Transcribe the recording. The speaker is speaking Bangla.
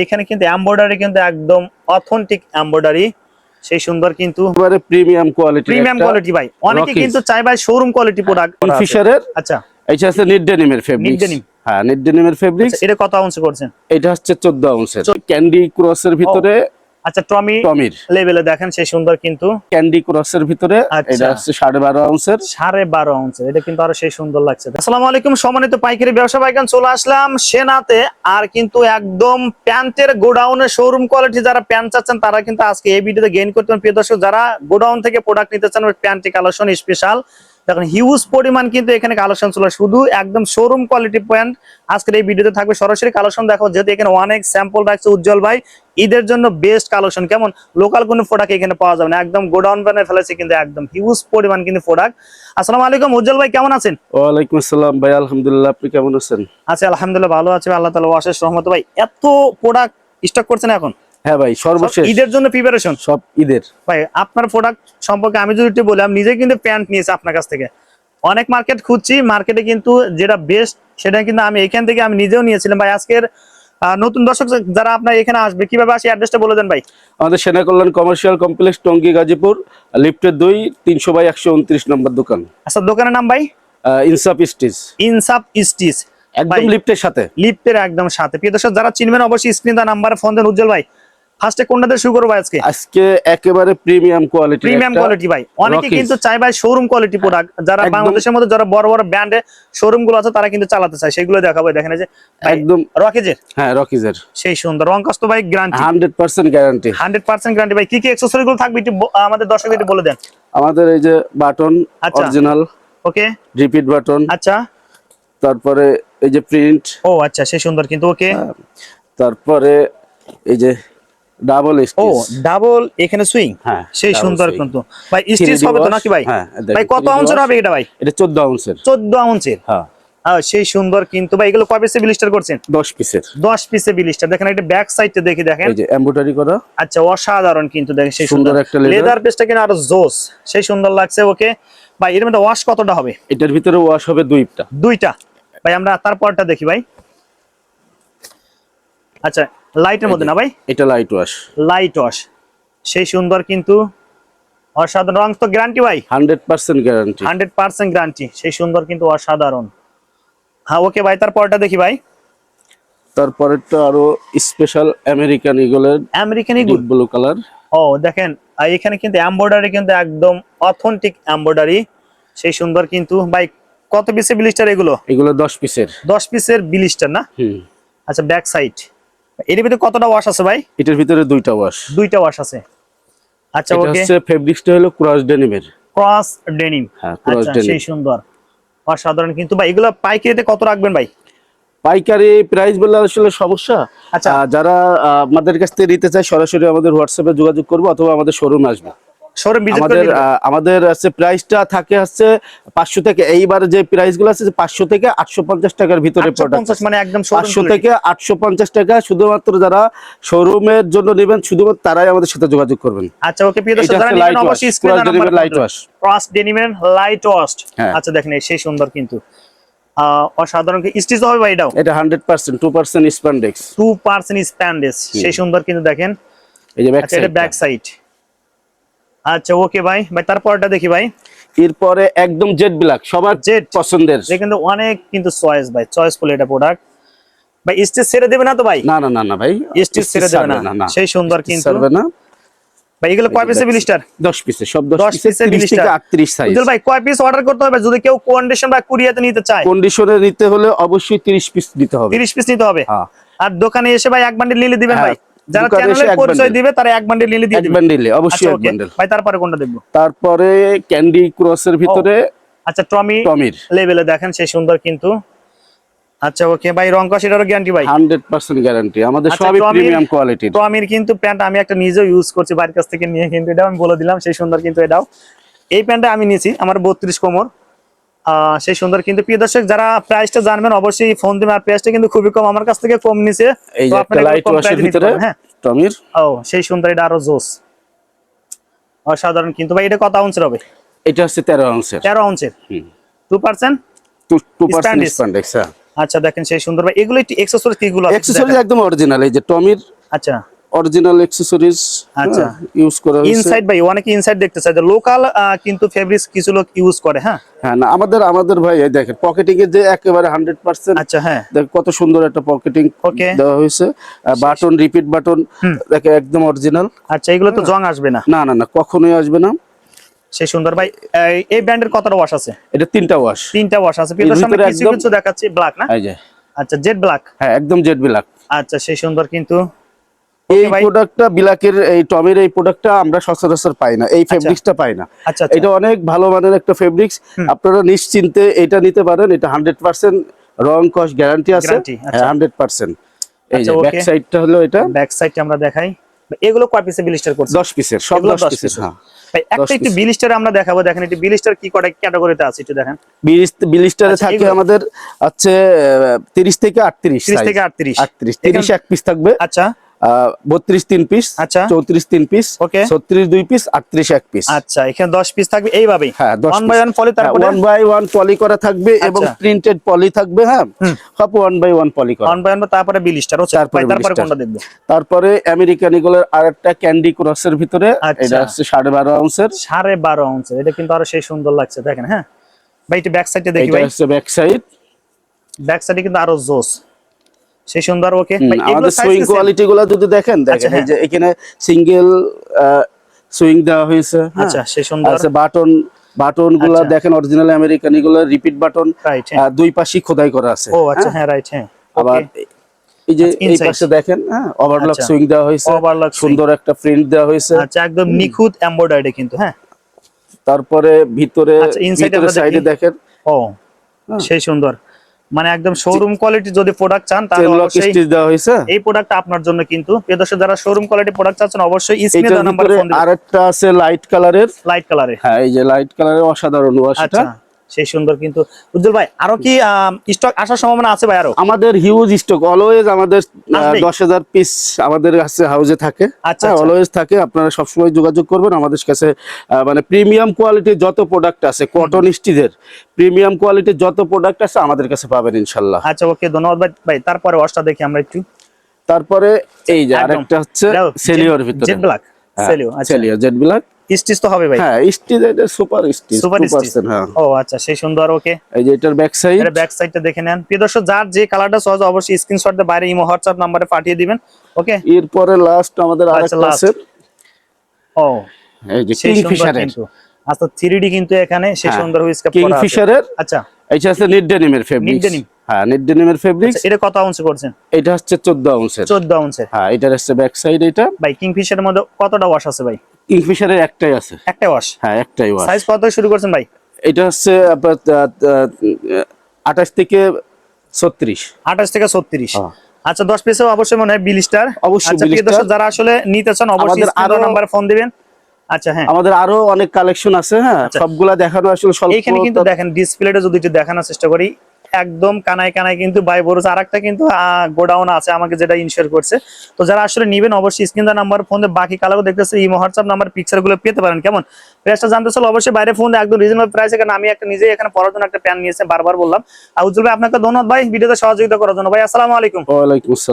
এখানে কিন্তু এমব্রয়ডারি কিন্তু একদম অথেন্টিক এমব্রয়ডারি, সেই সুন্দর কিন্তু এবারে প্রিমিয়াম কোয়ালিটি ভাই। অনেকে কিন্তু চাই ভাই শোরুম কোয়ালিটি প্রোডাক্ট। ফিশারের আচ্ছা, এটা আছে নিট ডেনিমের ফেব্রিক্স। হ্যাঁ, নিট ডেনিমের ফেব্রিক্স। এটা কত আউন্স করছেন? এটা হচ্ছে 14 আউন্সের ক্যান্ডি ক্রসের ভিতরে। আচ্ছা, টমির লেভেলে দেখেন সেই সুন্দর কিন্তু ক্যান্ডি ক্রসের ভিতরে। এটা হচ্ছে 12.5 আউন্সের। 12.5 আউন্সের, এটা কিন্তু আরো সেই সুন্দর লাগছে। আসসালামু আলাইকুম সম্মানিত পাইকারি ব্যবসা ভাইগান, চলে আসলাম সেনাতে। আর কিন্তু একদম প্যান্টের গোডাউনের শোরুম কোয়ালিটি যারা প্যান্ট চাচ্ছেন তারা কিন্তু আজকে এই ভিডিওতে গেইন করতে পারেন। প্রিয় দর্শক, যারা গোডাউন থেকে প্রোডাক্ট নিতে চান প্যান্টি কালেকশন স্পেশাল, দেখুন হিউজ পরিমাণ কিন্তু এখানে কালেকশন চলে, শুধু একদম শোরুম কোয়ালিটি প্যান্ট আজকের এই ভিডিওতে থাকবে। সরাসরি কালেকশন দেখো, যেহেতু এখানে অনেক স্যাম্পল রাখছে উজ্জ্বল ভাই, ঈদের জন্য বেস্ট কালেকশন। কেমন লোকাল কোনো প্রোডাক্ট এখানে পাওয়া যাবে না, একদম গোডাউন বানিয়ে ফেলেছে কিন্তু একদম হিউজ পরিমাণ কিন্তু প্রোডাক্ট। আসসালামু আলাইকুম উজ্জ্বল ভাই, কেমন আছেন? ওয়ালাইকুম আসসালাম ভাই, আলহামদুলিল্লাহ, আপনি কেমন আছেন? আচ্ছা, আলহামদুলিল্লাহ ভালো আছি, আল্লাহ তাআলা অশেষ রহমত। ভাই এত প্রোডাক্ট স্টক করছেন এখন? হ্যাঁ ভাই, সর্বশেষ ঈদের জন্য প্রিপারেশন সব ঈদের। ভাই আপনার প্রোডাক্ট সম্পর্কে আমি যদি একটু বলি, আমি নিজে কিন্তু প্যান্ট নিয়েছি আপনার কাছ থেকে, অনেক মার্কেট খুঁজছি, মার্কেটে কিন্তু যেটা বেস্ট সেটা কিন্তু আমি এখান থেকে আমি নিজেও নিয়েছিলাম। ভাই আজকের নতুন দর্শক যারা আপনার এখানে আসবে কিভাবে আসে, অ্যাড্রেসটা বলে দেন ভাই। আমাদের সেনা কল্যাণ কমার্শিয়াল কমপ্লেক্স, টঙ্গী, গাজীপুর, লিফটের 2, 300/129 নম্বর দোকান। আচ্ছা, দোকানের নাম ভাই? ইনসাফ স্টিচ, একদম লিফটের সাথে, লিফটের একদম সাথে। প্রিয় দর্শক, যারা চিনবেন অবশ্যই স্ক্রিন দা নাম্বারে ফোন দেন। উজ্জ্বল ভাই ফার্স্টে কোনটা দিয়ে শুরু করব আজকে একেবারে প্রিমিয়াম কোয়ালিটি ভাই। অনেকে কিন্তু চাই ভাই শোরুম কোয়ালিটি প্রোডাক্ট, যারা বাংলাদেশের মধ্যে যারা বড় বড় ব্র্যান্ডে শোরুম গুলো আছে তারা কিন্তু চালাতে চায়, সেগুলো দেখাবো। দেখেন এই যে একদম রকিজের। হ্যাঁ, রকিজের সেই সুন্দর রং কষ্ট ভাই, গ্যারান্টি 100% গ্যারান্টি। 100% গ্যারান্টি ভাই। কি কি অ্যাকসেসরি গুলো থাকবে একটু আমাদের দর্শকদের একটু বলে দেন। আমাদের এই যে বাটন অরিজিনাল, ওকে, রিপিট বাটন, আচ্ছা, তারপরে এই যে প্রিন্ট, ও আচ্ছা সেই সুন্দর কিন্তু, ওকে, তারপরে এই যে ডাবল স্টিচ, ও ডাবল এখানে সুইং, হ্যাঁ সেই সুন্দর কিন্তু ভাই। স্টিচ হবে তো নাকি ভাই? হ্যাঁ ভাই কত আউন্সের হবে এটা ভাই? এটা 14 আউন্সের। 14 আউন্সের, হ্যাঁ সেই সুন্দর কিন্তু ভাই। এগুলো কয় পিসে ব্লিস্টার করছেন? 10 পিসের। 10 পিসে ব্লিস্টার। দেখেন এটা ব্যাক সাইডটা দেখি, দেখেন এই যে এমব্রয়ডারি করা। আচ্ছা, অসাধারণ কিন্তু, দেখেন সেই সুন্দর একটা লেদার পেজটা কিন্তু আরো জোস, সেই সুন্দর লাগছে। ওকে ভাই, এর মধ্যে ওয়াশ কতটা হবে? এটার ভিতরে ওয়াশ হবে দুইটা ভাই। আমরা তারপরটা দেখি ভাই। আচ্ছা, লাইটের মধ্যে না ভাই? এটা লাইট ওয়াশ, সেই সুন্দর কিন্তু অসাধারণ। রং তো গ্যারান্টি ভাই? 100% গ্যারান্টি। 100% গ্যারান্টি, সেই সুন্দর কিন্তু অসাধারণ। হ্যাঁ ওকে ভাই, তারপরটা দেখি ভাই। তারপরেরটা আরো স্পেশাল আমেরিকান ইগলের ব্লু কালার। ও দেখেন এখানে কিন্তু এমব্রয়ডারি কিন্তু একদম অথেন্টিক এমব্রয়ডারি, সেই সুন্দর কিন্তু ভাই। কত পিসের ব্লিস্টার এগুলো? 10 পিসের। 10 পিসের ব্লিস্টার না? আচ্ছা, ব্যাক সাইড এর ভিতরে কতটা ওয়াশ আছে ভাই? এটার ভিতরে দুইটা ওয়াশ আছে। আচ্ছা ওকে, হচ্ছে ফেব্রিক্সটা হলো ক্রস ডেনিমের। হ্যাঁ, আচ্ছা সেই সুন্দর অসাধারণ কিন্তু ভাই। এগুলো পাইকারিতে কত রাখবেন ভাই? পাইকারি প্রাইস বললে আসলে সমস্যা। আচ্ছা, যারা আমাদের কাছ থেকে নিতে চায় সরাসরি আমাদের হোয়াটসঅ্যাপে যোগাযোগ করবে অথবা আমাদের শোরুমে আসবে। আমাদের আছে প্রাইসটা থাকে হচ্ছে 500 থেকে, এইবার যে প্রাইস গুলো আছে 500 থেকে 850 টাকার ভিতরে প্রোডাক্ট, মানে একদম 500 থেকে 850 টাকা। শুধুমাত্র যারা শোরুমের জন্য নেবেন শুধুমাত্র তারাই আমাদের সাথে যোগাযোগ করবেন। আচ্ছা ওকে, প্রিয় দর্শক, যারা নেবেন অবশ্যই স্ক্রিনে নাম্বার লাইট ওয়াশ, ক্রস ডেনিমের লাইট ওয়াশ। আচ্ছা দেখেন সেই সুন্দর কিন্তু অসাধারণ। স্টিচ হবে ভাই এটাও? এটা 100% 2% স্প্যান্ডেক্স, 2% স্প্যান্ডেক্স, সেই সুন্দর কিন্তু দেখেন। এই যে ব্যাক সাইড। আচ্ছা ওকে ভাই, তারপরটা দেখি ভাই। এরপরে একদম জেড ব্ল্যাক, সবার জেড পছন্দের, কিন্তু অনেক কিন্তু চয়েস ভাই, চয়েসফুল এটা প্রোডাক্ট ভাই। স্টিচ ছেড়ে দেবে না তো ভাই? না ভাই, স্টিচ ছেড়ে দেবে না, সেই সুন্দর কিন্তু ভাই। এগুলো কয় পিসের ব্লিস্টার? 10 পিসের, সব 10 পিসের 30 থেকে 38 সাইজ। উজ্জ্বল ভাই কয় পিস অর্ডার করতে হবে যদি কেউ কন্ডিশন বা কুরিয়াতে নিতে চায়? কন্ডিশনে নিতে হলে অবশ্যই 30 পিস দিতে হবে। 30 পিস নিতে হবে। হ্যাঁ, আর দোকানে এসে ভাই এক বান্ডিল নিলে দিবেন ভাই? যারা চ্যানেলে পরিচয় দিবে তারা এক বান্ডিল নিলে দিয়ে দিবেন। এক বান্ডিলে অবশ্যই এক বান্ডিল ভাই। তারপরে কোনটা দেখব? তারপরে ক্যান্ডি ক্রসের ভিতরে, আচ্ছা টমির লেভেলে দেখেন সেই সুন্দর কিন্তু। আচ্ছা ওকে ভাই, রং কস এটারও গ্যারান্টি ভাই? 100% গ্যারান্টি, আমাদের সবই প্রিমিয়াম কোয়ালিটি। টমির কিন্তু প্যান্ট আমি একটা নিজেও ইউজ করছি বাড়ির কাছ থেকে নিয়ে, কিন্তু এটা আমি বলে দিলাম সেই সুন্দর কিন্তু। এটাও এই প্যান্টটা আমি নিয়েছি, আমার 32 কোমর, সেই সুন্দর কিন্তু। প্রিয় দর্শক, যারা প্রাইসটা জানবেন অবশ্যই ফোন দিবেন। আর প্রাইসটা কিন্তু খুবই কম, আমার কাছ থেকে কম নিছে। এই যে একটা লাইট ওয়াশের ভিতরে, হ্যাঁ টমির, সেই সুন্দর, এটা আরো জোস অসাধারণ কিন্তু ভাই। এটা কত আউন্সের হবে? এটা হচ্ছে 13 আউন্সের। 13 আউন্সের, 2% স্প্যান্ডেক্স। আচ্ছা দেখেন সেই সুন্দর ভাই, এগুলো একটু অ্যাকসেসরিজ কিগুলো আছে একটু অ্যাকসেসরিজ দেখান। একদম অরিজিনাল, এই যে টমির আচ্ছা অরিজিনাল অ্যাকসেসরিজ আচ্ছা। ইউজ করা হয়েছে। ইনসাইড ভাই অনেকে ইনসাইড দেখতে চায়, লোকাল কিন্তু ফেব্রিক্স কিছু লোক ইউজ করে। হ্যাঁ হ্যাঁ, না আমাদের ভাই এই দেখেন পকেটিং এর যে একেবারে 100%। আচ্ছা হ্যাঁ দেখ কত সুন্দর একটা পকেটিং ওকে। দেওয়া হয়েছে, বাটন রিপিট বাটন দেখে একদম অরিজিনাল। আচ্ছা এগুলো তো জং আসবে না? না না না, কখনোই আসবে না। সেই সুন্দর ভাই, এই ব্র্যান্ডের কতটা ওয়াশ আছে? এটা 3টা ওয়াশ। 3টা ওয়াশ আছে। এর সামনে ভিতরে কিছু একদম- কিছু দেখাচ্ছি ব্ল্যাক না? এই যে আচ্ছা জেড ব্ল্যাক। হ্যাঁ একদম জেড ব্ল্যাক। আচ্ছা সেই সুন্দর কিন্তু এই ভাই। প্রোডাক্টটা ব্ল্যাকের, এই টমের এই প্রোডাক্টটা আমরা সচরাচর পাই না, এই ফেব্রিক্সটা পাই না। আচ্ছা আচ্ছা এটা অনেক ভালো মানের একটা ফেব্রিক্স, আপনারা নিশ্চিন্তে এটা নিতে পারেন। এটা 100% রং কস্ট গ্যারান্টি আছে। Guarantee, আচ্ছা। হ্যাঁ 100%। এই আচ্ছা, যে okay। ব্যাক সাইডটা হলো এটা ব্যাক সাইডটা আমরা দেখাই। এগুলো কয় পিসে ব্লিস্টার করছে? 10 পিসের, সব এগুলো 10 পিসের। হ্যাঁ ভাই একটা 10 একটু piece। ব্লিস্টার আমরা দেখাবো, দেখেন একটু ব্লিস্টার কি করে ক্যাটাগরিতে আছে একটু দেখেন। বিলিস্টারে আচ্ছা, থাকে এগুলো- আমাদের হচ্ছে 30 থেকে 38 30 size। থেকে 38 38 30 এক পিস থাকবে, আচ্ছা 32 3 পিস, আচ্ছা। 34 3 পিস, Okay। 36 2 পিস, 38 এক পিস। আচ্ছা এখানে 10 পিস থাকবে এইভাবেই। হ্যাঁ 10 ওয়ান বাই ওয়ান পলি, তারপরে 1 বাই 1 পলি করা থাকবে এবং আচ্ছা। প্রিন্টেড পলি থাকবে। হ্যাঁ সব 1 বাই 1 পলি করা। ওয়ান বাই ওয়ান, তারপরে ব্লিস্টার হচ্ছে। তারপরে তারপরে blister। কোনটা দেখবো? তারপরে আমেরিকান ইগলের আরেকটা ক্যান্ডি ক্রসের ভিতরে, আচ্ছা। এটা হচ্ছে 12.5 আউন্সের। 12.5 আউন্সের, এটা কিন্তু আরো সেই সুন্দর লাগছে দেখেন। হ্যাঁ ভাই একটু ব্যাক সাইডে দেখি এটা ভাই, হচ্ছে ব্যাক সাইড। ব্যাক সাইডে কিন্তু আরো জোস সেই সুন্দর। ওকে ভাই এগুলো আমাদের সাইজ সুইং কি same? কোয়ালিটি গুলো যদি দেখেন, আচ্ছা, দেখেন এই হ্যাঁ। যে এখানে সিঙ্গেল সুইং দেওয়া হয়েছে। হ্যাঁ। আচ্ছা সেই সুন্দর। আছে বাটন গুলা আচ্ছা। দেখেন অরিজিনাল আমেরিকান গুলো রিপিট বাটন, রাইট দুই পাশে খোদাই করা আছে। ও আচ্ছা হ্যাঁ রাইট হ্যাঁ। আবার ওকে এই যে আচ্ছা, এই inside। পাশে দেখেন, হ্যাঁ ওভারলক আচ্ছা। সুইং দেওয়া হয়েছে, Overlock swing। সুন্দর একটা প্রিন্ট দেওয়া হয়েছে। আচ্ছা একদম নিখুঁত এমব্রয়ডারি কিন্তু। হ্যাঁ তারপরে ভিতরে আচ্ছা, inside আমরা সাইডে দেখি। দেখেন ও সেই সুন্দর, মানে একদম শোরুম কোয়ালিটি যদি প্রোডাক্ট চান তাহলে চেন লক অবশ্যই স্টিচ দেওয়া হয়েছে। এই প্রোডাক্টটা আপনার জন্য কিন্তু। প্রিয় দর্শক যারা শোরুম কোয়ালিটি প্রোডাক্ট চাচ্ছেন অবশ্যই স্ক্রিনে এটার দেওয়া নাম্বারে ভিতরে ফোন দিবেন। আরেকটা আছে লাইট কালারের। লাইট কালারে, হ্যাঁ এই যে লাইট কালারের অসাধারণ ওয়াশ এটা। আচ্ছা সেই সুন্দর কিন্তু। উজ্জ্বল ভাই আরো কি স্টক আসার সম্ভাবনা আছে ভাই? আরো আমাদের হিউজ স্টক অলওয়েজ, আমাদের আসবেই। 10,000 পিস আমাদের কাছে হাউজে থাকে। আচ্ছা, আচ্ছা। অলওয়েজ থাকে, আপনারা সবসময় যোগাযোগ করবেন আমাদের কাছে। মানে প্রিমিয়াম কোয়ালিটির যত প্রোডাক্ট আছে, কটন স্টিচের প্রিমিয়াম কোয়ালিটির যত প্রোডাক্ট আছে আমাদের কাছে পাবেন ইনশাল্লাহ। আচ্ছা ওকে ধন্যবাদ ভাই। ভাই তারপরে ওয়াশটা দেখি আমরা একটু। তারপরে এই যে একদম। আরেকটা হচ্ছে সেলিওর ভিতরে, জেড ব্ল্যাক সেলিও। আচ্ছা সেলিও জেড ব্ল্যাক স্টিচ তো হবে ভাই? হ্যাঁ স্টিচ, এটা সুপার স্টিচ সুপার স্টিচ। 2%। হ্যাঁ ও আচ্ছা সেই সুন্দর। ওকে এই যে এটার ব্যাক সাইড। এটা ব্যাক সাইডটা দেখে নেন। প্রিয় দর্শক যার যে কালারটা সহজ অবশ্যই স্ক্রিনশট দিয়ে বাইরে ইমো হোয়াটসঅ্যাপ নম্বরে পাঠিয়ে দিবেন। ওকে এরপরে লাস্ট আমাদের আচ্ছা, আরেকটা last। আছে, ও এই যে সেই সুন্দর কিংফিশারের। কিন্তু। আচ্ছা 3D কিন্তু এখানে সেই হ্যাঁ, সুন্দর হুইস্কাপ করা আছে। কিংফিশারের। আচ্ছা এটা হচ্ছে নিট ডেনিমের ফেব্রিক্স। denim। হ্যাঁ নিট ডেনিমের ফেব্রিক্স। আচ্ছা, এটা কত আউন্স করছেন? এটা হচ্ছে 14 আউন্সের। 14 আউন্সের। হ্যাঁ এটার হচ্ছে ব্যাক সাইড। এটা ভাই কিংফিশারের মধ্যে কতটা ওয়াশ আছে ভাই? কিংফিশারের একটাই আছে। একটা ওয়াশ। হ্যাঁ একটাই ওয়াশ। সাইজ কত থেকে শুরু করছেন ভাই? এটা হচ্ছে আপনার 28 থেকে 36। 28 থেকে 36। হ্যাঁ। আচ্ছা 10 পিসেও অবশ্যই মনে হয় ব্লিস্টার। অবশ্যই আচ্ছা প্রিয় blister। দর্শক যারা আসলে নিতে চান অবশ্যই আমাদের স্ক্রিনের আরো- নাম্বারে ফোন দিবেন। আচ্ছা হ্যাঁ আমাদের আরো অনেক কালেকশন আছে। হ্যাঁ আচ্ছা। সবগুলা দেখানো আসলে স্বল্প। এইখানে কিন্তু দেখেন ডিসপ্লেটা যদি একটু দেখানোর চেষ্টা করি, একদম কানায় কানায় কিন্তু বাই বড়। আরেকটা কিন্তু গোডাউন আছে আমাকে যেটা ইনশিওর করছে। তো যারা আসলে নেবেন অবশ্যই স্ক্রিনের নাম্বার ফোন দিয়ে বাকি কালারও দেখতেছে ইমো হোয়াটসঅ্যাপ নাম্বার পিকচার গুলো পেতে পারেন। কেমন প্রাইসটা জানতে চাইলে অবশ্যই বাইরে ফোন একদম রিজনেবল প্রাইস। এখানে আমি একটা নিজেই এখানে পড়ার জন্য একটা প্যান নিয়েছি, বারবার বললাম। আর উজ্জ্বল ভাই আপনাকে ধন্যবাদ ভাই ভিডিওতে সহযোগিতা করার জন্য। ভাই আসসালামু আলাইকুম। ওয়ালাইকুম আসসালাম।